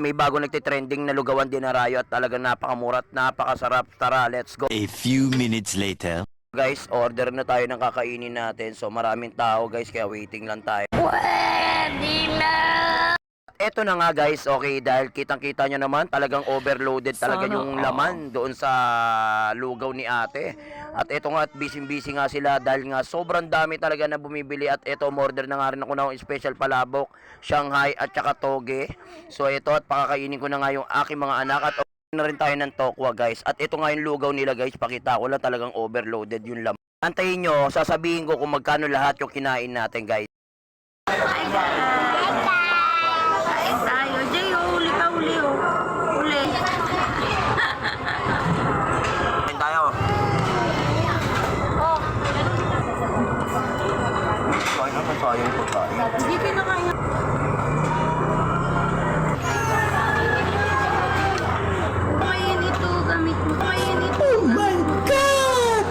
may bago nagtitrending na lugawan dinarayo at talagang napakamura at napakasarap. Tara, let's go. A few minutes later. Guys, order na tayo ng kakainin natin. So maraming tao guys, kaya waiting lang tayo. Eto na nga guys, okay, dahil kitang-kita nyo naman, talagang overloaded talaga yung laman doon sa lugaw ni ate. At eto nga, at busy-busy nga sila dahil nga sobrang dami talaga na bumibili. At eto, order na nga rin ako ng special palabok, Shanghai at saka toge. So eto, at pakakainin ko na nga yung aking mga anak at na rin tayo ng tokwa guys. At ito nga yung lugaw nila guys, pakita ko lang, talagang overloaded yung laman. Antayin nyo, sasabihin ko kung magkano lahat yung kinain natin guys. Hi guys! Kain tayo. Jay, huli ka, huli oh. Huli. Kain tayo. Oh. Kain na, sayang po tayo. Hindi kinakaya. Kumain ito, gamit mo. Kumain ito. Oh my God!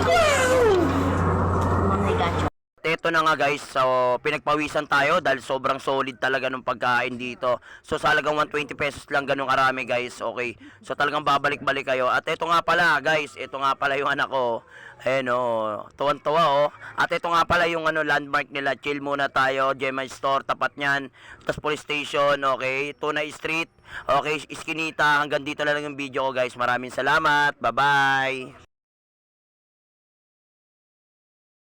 Wow! Mamay gacho. Ito na nga guys, so pinagpawisan tayo dahil sobrang solid talaga ng pagkain dito. So sa halagang 120 pesos lang ganun karami guys, okay. So talagang babalik-balik kayo. At ito nga pala guys, ito nga pala yung anak ko. Ayan tuwan-tuwa At ito nga pala yung landmark nila, chill muna tayo, Gemma Store, tapat niyan. Tapos police station, okay, Tunay Street, okay, Iskinita. Hanggang dito lang yung video ko guys, maraming salamat, bye bye.